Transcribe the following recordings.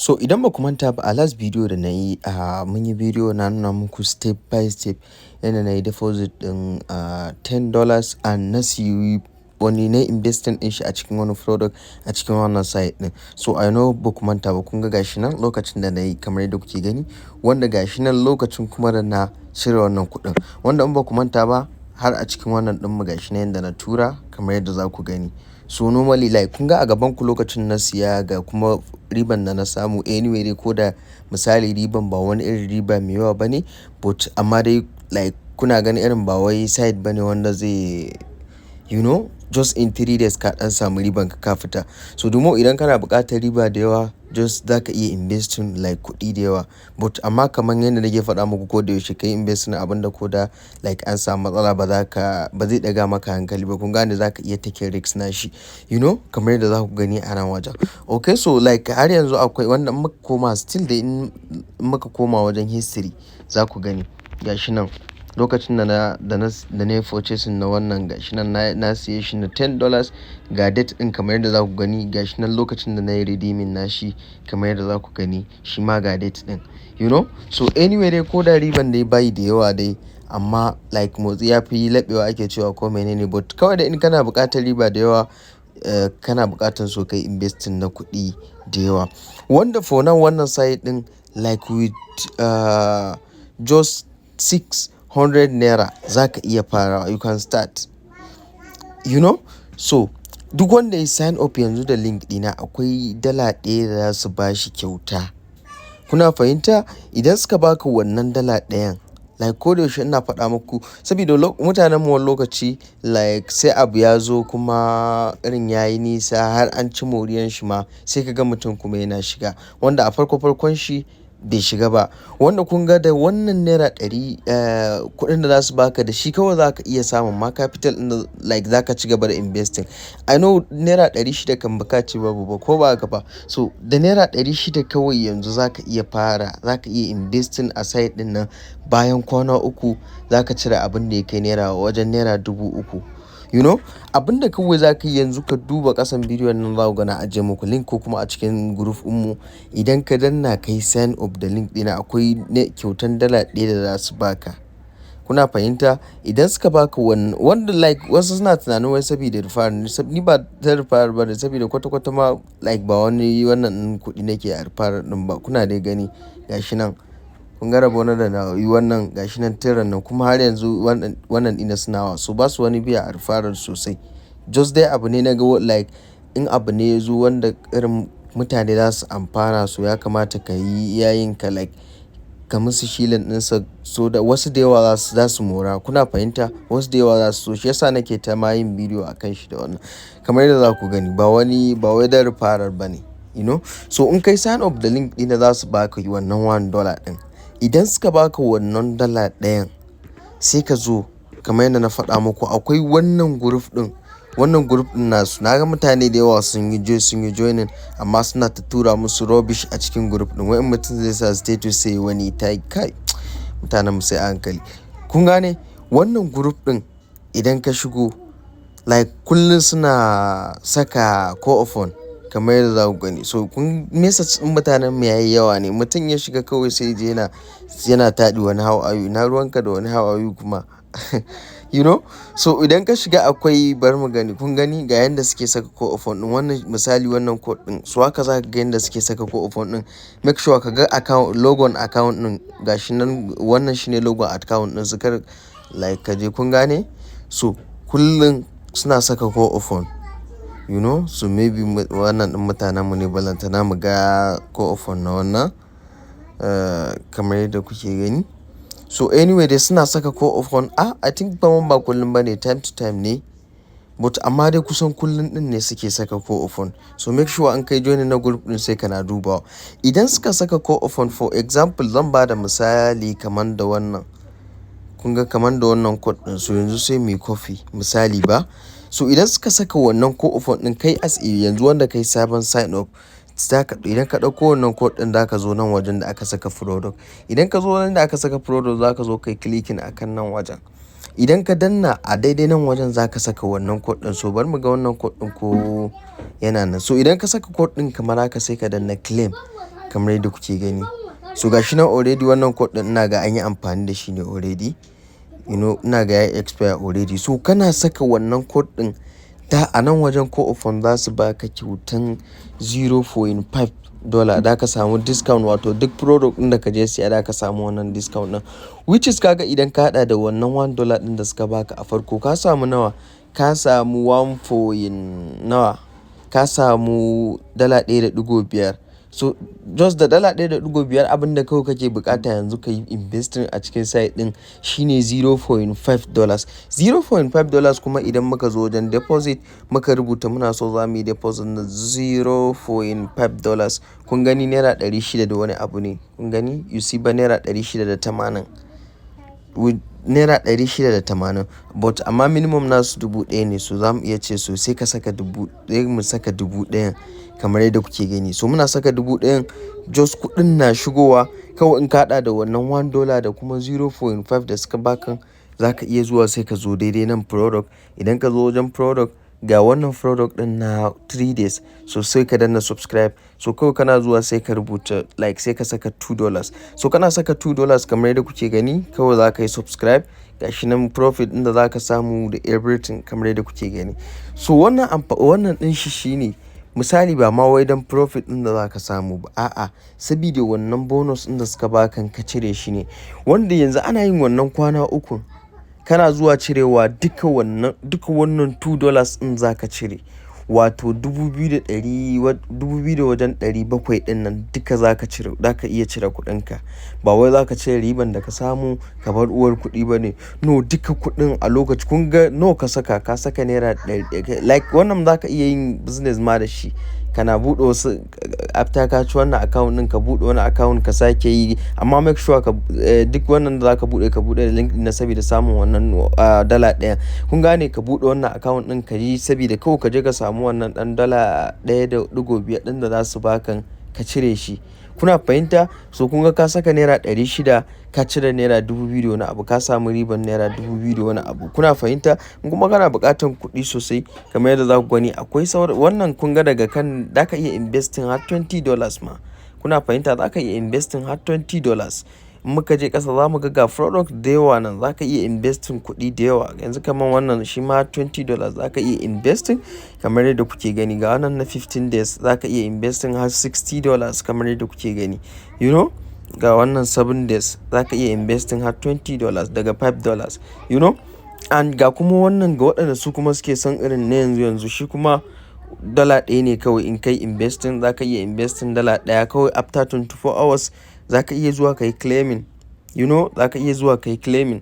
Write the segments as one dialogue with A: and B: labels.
A: So idan ba ku manta ba a last video da na yi mun yi video na nuna muku step by step yadda na yi deposit ɗin $10 and na siyi wani na investing ɗin shi a cikin wani product a cikin wannan site ɗin. So I know ba ku manta ba, kun ga gashi nan lokacin da na yi kamar yadda kuke gani, wanda gashi nan lokacin kuma da na cire wannan kuɗin, wanda in ba ku manta ba har a cikin wannan ɗin mu gashi nan yadda na tura kamar yadda za ku gani. So normally like kun ga a gaban ku lokacin na siya ga kuma riban da na samu anyway dai, ko da misali riban ba wani irin riba mai yawa bane, but amma dai like kuna gani irin ba wai site bane wanda zai just in 3 days ka dan samu riban ka fita. So dumo idan kana buƙatar riba da yawa just zaka iya investing like kuɗi da yawa, but amma kamar yadda nake faɗa muku ko da yaushe kai investing abinda ko da like an samu matsala ba zai ɗaga maka hankali ba. Kun gane, zaka iya take risk na shi kamar yadda za ku gani a nan wajen. Okay, so like har yanzu akwai wanda in muka koma still da in muka koma wajen history za ku gani gashi nan lokacin da na yi purchasing na wannan gashi nan na siye shi na $10 ga date din kamar yadda za ku gani gashi nan lokacin da na yi redeeming na shi kamar yadda za ku gani shi ma ga date din so anyway dai ko da riban dai bai da yawa dai, amma like motsi ya fi laɓewa ake cewa ko menene, but kawai da in kana buƙatar riba da yawa kana buƙatar so kai investing na kuɗi da yawa, wanda for now wannan site din like with just 600 naira zaka iya farawa, you can start so duk wanda ya sign up yanzu da link dina akwai $1 da za su bashi kyauta. Kuna fahimta? Idan suka baka wannan $1 like ko da yaushe ina faɗa muku, saboda mutanen mu wani lokaci like sai abu ya zo kuma irin yayi nisa har an ci moriyan shi ma sai ka ga mutum kuma yana shiga, wanda a farkon shi bai shiga ba, wanda kun ga da wannan naira 100 kuɗin da za su baka da shi kawai za ka iya samun ma capital ɗin like za ka ci gaba da investing. I know naira 600 kan baka ci babu ba ko ba haka ba, so da naira 600 kawai yanzu za ka iya investing a site ɗin nan, bayan kwana 3 za ka cire abin da ya kai wajen naira 3000. Abin da kawai za ka yi yanzu ka duba ƙasan bidiyon nan za ku gana ajiye muku link ko kuma a cikin group mu, idan ka danna kai sign up da link ɗina akwai kyautan $1 da za su baka. Kuna fahimta? Idan suka baka wanda like wasu suna tunanin wai saboda referral ni ba ta referral ba ne, saboda kwata-kwata ma like ba wani wannan kuɗi nake a referral ɗin ba. Kuna dai gani gashi nan kun ga rabona da na yi wannan gashi nan tiran nan, kuma har yanzu wannan ɗina suna wasu ba su wani biya a referral sosai, just dai abu ne na ga like in abu ne ya zo wanda irin mutane za su amfana, so ya kamata ka yi yayin ka like ka musu shilin ɗinsa, so da wasu da yawa za su mora. Kuna fahimta? Wasu da yawa za su so, shi yasa nake ta ma yin bidiyo a kan shi da wannan kamar yadda za ku gani, ba wai da referral ba ne so in kai sign up da link ɗina za su baka wannan $1 ɗin. Idan suka baka wannan $1 sai ka zo kamar yadda na faɗa muku akwai wannan group ɗin nasu, na ga mutane da yawa sun yi joining amma suna ta tura musu rubbish a cikin group ɗin, wai mutum zai sa status sai wani kai mutanen mu sai a hankali. Kun gane wannan group ɗin idan ka shigo like kullum suna saka co-op kamar yadda za ku gani, so kun message ɗin mutanen mu yayi yawa ne, mutum ya shiga kawai sai je yana taɗi wani how are you, na ruwanka da wani how are you kuma so idan ka shiga akwai bar mu gani, kun gani ga yanda suke saka co-op ɗin, wannan misali wannan code ɗin, so haka za ka ga yanda suke saka co-op ɗin. Make sure ka ga logon account ɗin gashi nan, wannan shine logon account ɗin su, kar like ka je kun gane, so kullum suna saka co-op so maybe wannan ɗin mutanen mu ne balantana mu ga co-op na wannan kamar yadda kuke gani. So anyway dai suna saka co-op I think ba kullum bane, time to time ne, but amma dai kusan kullum din ne suke saka co-op. So make sure an kai join na group din sai kana dubawa. Idan suka saka co-op for example zan ba da misali kamar da wannan, kun ga kamar da wannan code din, so yanzu sai mu copy misali ba, so idan suka saka wannan co-op din kai as yanzu wanda kai sabon sign up, idan ka ɗauko wannan code ɗin da ka zo nan wajen da aka saka product, idan ka zo nan da aka saka product za ka zo kai clicking akan nan wajen, idan ka danna a daidai nan wajen za ka saka wannan code ɗin. So bari mu ga wannan code ɗin ko yana nan, so idan ka saka code ɗin kamar haka sai ka danna claim kamar yadda kuke gani. So gashi nan already wannan code din ina ga an yi amfani da shi ne already. Ina ga ya expire already. So kana saka wannan code din da a nan wajen ko ofon za su baka kyautan $0.5 da ka samu discount, wato duk product din da ka je siya da ka samu wannan discount din, which is kaga idan ka hada da wannan $1 din da suka baka a farko ka samu nawa, ka samu 1 nawa, ka samu $1.5. So just da $1.5 abinda kawai kake bukata yanzu ka yi investing a cikin site din shine $0.5. $0.5 kuma idan muka zo wajen deposit muka rubuta muna so za mu yi deposit na $0.5, kun gani naira 600 da wani abu ne, kun gani you see ba naira 680 with naira 680, but amma minimum nasu 1000 ne. So za mu iya ce so sai ka saka 1000, mu saka 1000 kamar yadda kuke gani. So muna saka 1000, just kudin na shigowa kawai in ka hada da wannan $1 da kuma 0.5 da suka baka, za ka iya zuwa sai ka zo daidai nan product. Idan ka zo wajen product ga wannan product din na 3 days, so sai ka danna subscribe. So kawai kana zuwa sai ka rubuta like, sai ka saka $2. So kana saka $2 kamar yadda kuke gani, kawai za ka yi subscribe. Gashi nan profit din da za ka samu da everything kamar yadda kuke gani. So wannan din shi shine misali ba ma wai dan profit din da za ka samu ba, a'a saboda wannan bonus din da suka baka ka cire shi ne, wanda yanzu ana yin wannan kwana uku. Kana zuwa cirewa duka wannan $2 din za ka cire, wato 2,200 wajen 700 din nan duka za ka cire, za ka iya cire kuɗinka. Ba wai za ka cire riban da ka samu ka bar uwar kuɗi ba ne, no, duka kuɗin a lokaci. Kun ga no ka saka naira 100, like wannan za ka iya yin business ma da shi. Kana buɗe wasu after ka ci wannan account din ka buɗe wani account ka sake yi, amma make sure ka duk wannan da zaka buɗe ka buɗe da link na saboda samun wannan $1. Kun gane, ka buɗe wannan account din ka yi saboda kawai ka je ka samu wannan dan $1.5 din da za su baka ka cire shi. Kuna fahimta? So kun ga ka saka naira 600 ka cire naira 2000 da wani abu, ka samu riban naira 2000 da wani abu. Kuna fahimta? Kuma kana buƙatan kuɗi sosai kamar yadda za ku gani akwai wannan kun ga daga kan da ka iya investing har $20 ma. Kuna fahimta? Za ka iya investing har $20. In muka je ƙasa za mu ga product da yawa nan, za ka iya investing kuɗi da yawa. Yanzu kamar wannan shi ma $20 za ka iya investing kamar yadda kuke gani. Ga wannan na 15 days za ka iya investing har $60 kamar yadda kuke gani. Ga wannan 7 days za ka iya investing har $20 daga $5. And ga kuma wannan ga waɗanda su kuma suke son irin na yanzu shi kuma $1 ne kawai. In kai investing za ka iya investing $1 kawai after 24 hours. Za ka iya zuwa ka yi claiming, za ka iya zuwa ka yi claiming,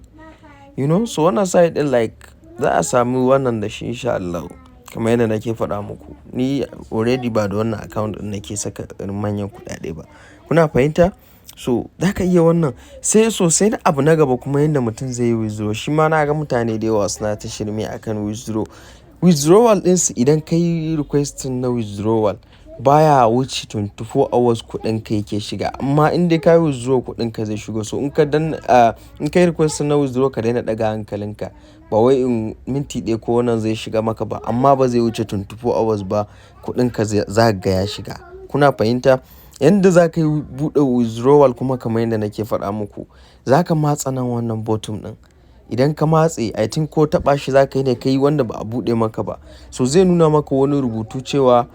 A: so wannan site din like za a samu wannan da shi insha Allah. Kamar yadda nake faɗa muku, ni already ba da wannan account din nake saka manyan kuɗaɗe ba. Kuna fahimta? So za ka iya wannan sai na abu na gaba kuma yadda mutum zai yi withdraw. Shi ma na ga mutane da yawa suna ta shirme akan withdrawal ɗinsu. Idan ka yi requesting na withdrawal baya wuce 24 hours kuɗin ka yake shiga, amma in dai ka yi withdraw kuɗin ka zai shigo. So in ka yi request na withdraw ka daina daga hankalinka, ba wai in minti ɗaya ko wannan zai shiga maka ba, amma ba zai wuce 24 hours ba kuɗin ka za ga ya shiga. Kuna fahimta? Yanda za ka yi buɗe withdrawal kuma kamar yadda nake faɗa muku, za ka matsa nan wannan bottom ɗin. Idan ka matse, I think ko taɓa shi za ka yi ne ka yi wanda ba a buɗe maka ba. So zai nuna maka wani rubutu cewa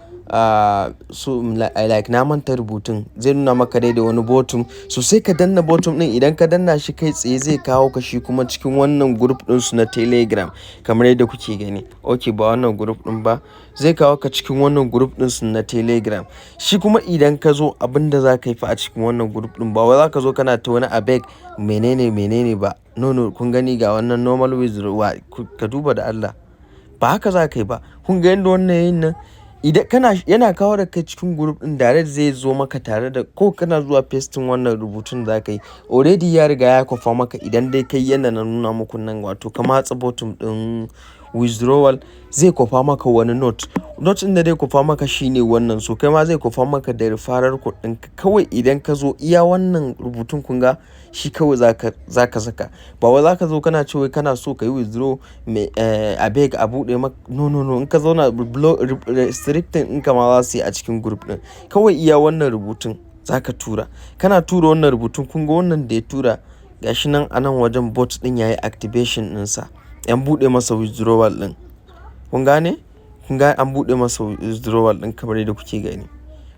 A: so like na manta rubutun, zai nuna maka dai da wani bottom. So sai ka danna bottom din. Idan ka danna shi kai tsaye zai kawo ka shi kuma cikin wannan group din su na Telegram kamar yadda kuke gani. Okay, ba wannan group din ba, zai kawo ka cikin wannan group din su na Telegram. Shi kuma idan ka zo abinda za ka yi fa a cikin wannan group din, ba wai za ka zo kana ta wani abeg menene ba. No, kun gani ga wannan normal withdrawal, ka duba da Allah, ba haka za ka yi ba. Kun ga yadda wannan yayin nan, idan yana kawo da kai cikin group din direct zai zo maka tare da ko kana zuwa pasting wannan rubutun da ka yi already ya riga ya kwafa maka. Idan dai kai yanda na nuna muku nan, wato ka matsa bottom din withdrawal, zai kwafa maka wani note din da zai kwafa maka shine wannan. So kai ma zai kwafa maka da referral code ɗin kawai. Idan ka zo iya wannan rubutun kun ga shi kawai za ka saka, ba wai za ka zo kana cewa kana so ka yi withdraw a beg a buɗe maka. No, in ka zauna restricting in ka ma za su yi a cikin group ɗin. Kawai iya wannan rubutun zaka tura. Kana tura wannan rubutun kun ga wannan da ya tura gashi nan a nan wajen bot ɗin yayi activation ɗinsa. An buɗe masa withdrawal ɗin. Kun gane? Kun ga an buɗe masa withdrawal ɗin kamar yadda kuke gani.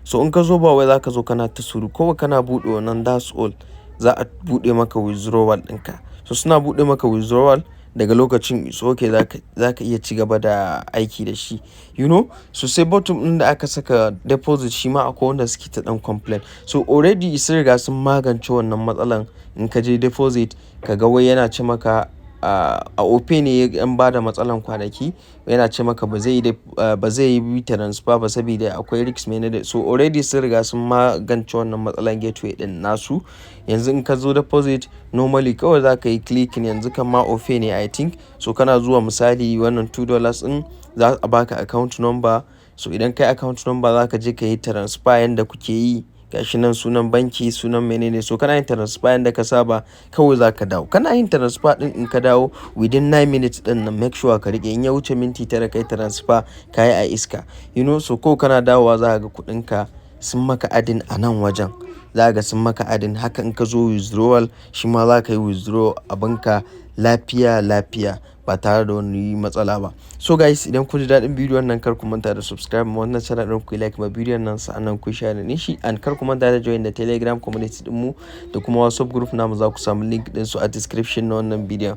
A: So in ka zo ba wai zaka zo kana ta suru ko kana buɗe wannan that's all za a buɗe maka withdrawal ɗinka. So suna buɗe maka withdrawal daga lokacin it's okay zaka iya ci gaba da aiki da shi. You know? So sai bottom ɗin da aka saka deposit shi ma akwai wanda suke ta ɗan complain. So already sun riga sun magance wannan matsalan. In ka je deposit ka ga wai yana ce maka a OP ne ya ba da matsalan kwanaki yana ce maka ba zai yi transfer ba saboda akwai risk mai da so already sun riga sun magance wannan matsalan gateway din nasu. Yanzu in ka zo deposit normally kawai za ka yi clicking yanzu kan ma OP ne I think. So kana zuwa misali wannan $2 din za a baka account number. So idan kai account number za ka je ka yi transfer yanda kuke yi. Gashi nan sunan banki sunan menene so kana yin transfer yanda ka saba kawai za ka dawo. Kana yin transfer din in ka dawo within 9 minutes din nan make sure ka rike in ya wuce minti 9 kai transfer kai a iska. You know so ko kana dawowa za ka ga kuɗinka sun maka adin a nan wajen. Za ga sun maka adin haka in ka zo withdrawal shi ma za ka yi withdraw abinka lafiya ba tare da wani matsala ba. So guys idan kun ji daɗin bidiyon nan kar ku manta da subscribe ma wannan channel ɗin ku like ma bidiyon nan sa'annan ku share ni shi and kar ku manta da join da Telegram community din mu da kuma WhatsApp group namu za ku samu link din su a description na wannan bidiyon.